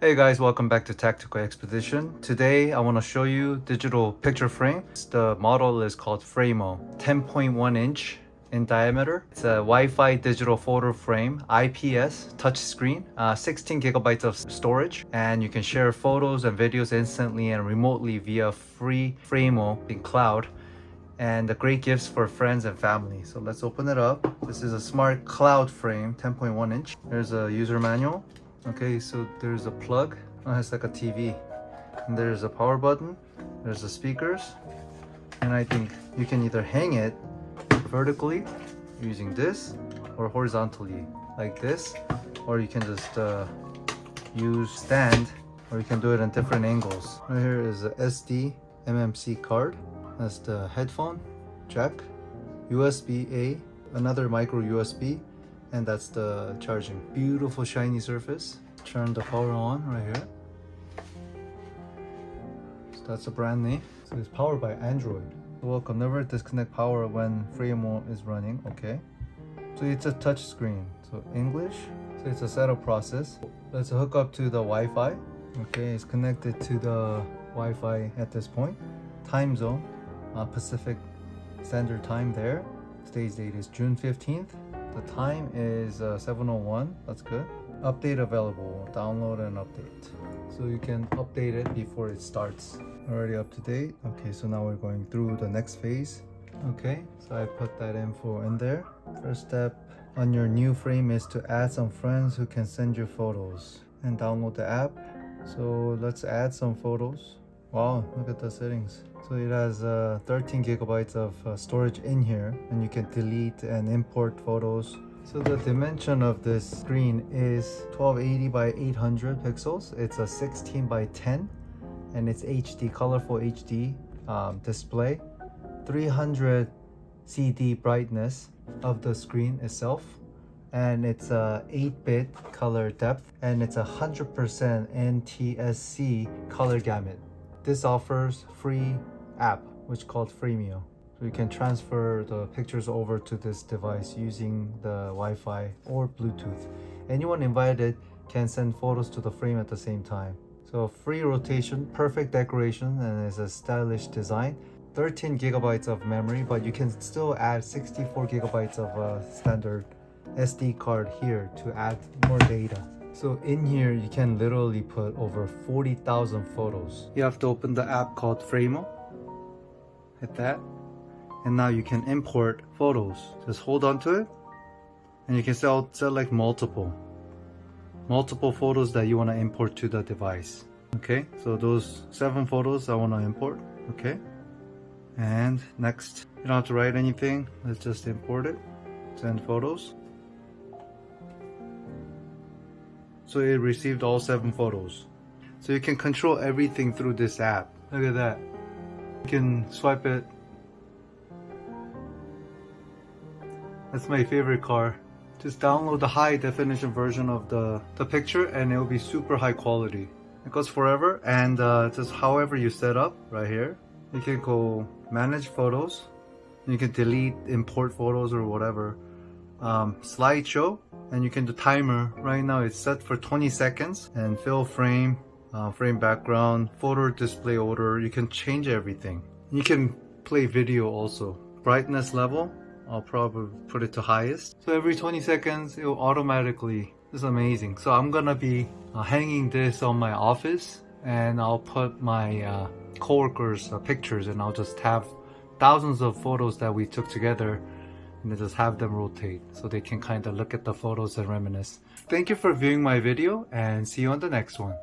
Hey guys, welcome back to Tactical Expedition. Today I want to show you digital picture frame. The model is called Frameo 10.1 inch in diameter. It's a Wi-Fi digital photo frame, IPS touchscreen, 16 gigabytes of storage, and you can share photos and videos instantly and remotely via free Frameo in cloud. And the great gifts for friends and family. So let's open it up. This is a smart cloud frame, 10.1 inch. There's a user manual. Okay, so there's a plug. Oh, it's like a TV. And there's a power button. There's the speakers. And I think you can either hang it vertically using this or horizontally like this, or you can just use stand, or you can do it in different angles. Right here is a SD MMC card. That's the headphone jack, USB-A, another micro USB, and that's the charging. Beautiful shiny surface. Turn the power on right here. So that's a brand name. So it's powered by Android. Welcome. Never disconnect power when Frameo is running. Okay. So it's a touch screen. So English. So it's a setup process. Let's hook up to the Wi-Fi. Okay, it's connected to the Wi-Fi at this point. Time zone, Pacific Standard Time there. Today's date is June 15th. The time is 7:01. That's good. Update available. Download and update. So you can update it before it starts. Already up to date. Okay, so now we're going through the next phase. Okay, so I put that info in there. First step on your new frame is to add some friends who can send you photos and download the app. So let's add some photos. Wow, look at the settings. So it has 13 gigabytes of storage in here, and you can delete and import photos. So the dimension of this screen is 1280 by 800 pixels. It's a 16 by 10, and it's HD, colorful HD display. 300 CD brightness of the screen itself, and it's a 8-bit color depth, and it's 100% NTSC color gamut. This offers free app which called Frameo. So you can transfer the pictures over to this device using the Wi-Fi or Bluetooth. Anyone invited can send photos to the frame at the same time. So free rotation, perfect decoration, and it's a stylish design. 13 gigabytes of memory, but you can still add 64 gigabytes of standard SD card here to add more data. So in here, you can literally put over 40,000 photos. You have to open the app called Frameo. Hit that. And now you can import photos. Just hold on to it. And you can select multiple photos that you want to import to the device. Okay, so those 7 photos I want to import. Okay. And next, you don't have to write anything. Let's just import it. Send photos. So it received all 7 photos. So you can control everything through this app. Look at that. You can swipe it. That's my favorite car. Just download the high definition version of the picture, and it will be super high quality. It goes forever, and just however you set up right here. You can go manage photos. You can delete, import photos or whatever. Slideshow, and you can do timer. Right now it's set for 20 seconds, and fill frame, frame background, photo display order. You can change everything. You can play video also. Brightness level, I'll probably put it to highest. So every 20 seconds it will automatically. This is amazing. So I'm gonna be hanging this on my office, and I'll put my coworkers' pictures, and I'll just have thousands of photos that we took together, and then just have them rotate so they can kind of look at the photos and reminisce. Thank you for viewing my video, and see you on the next one.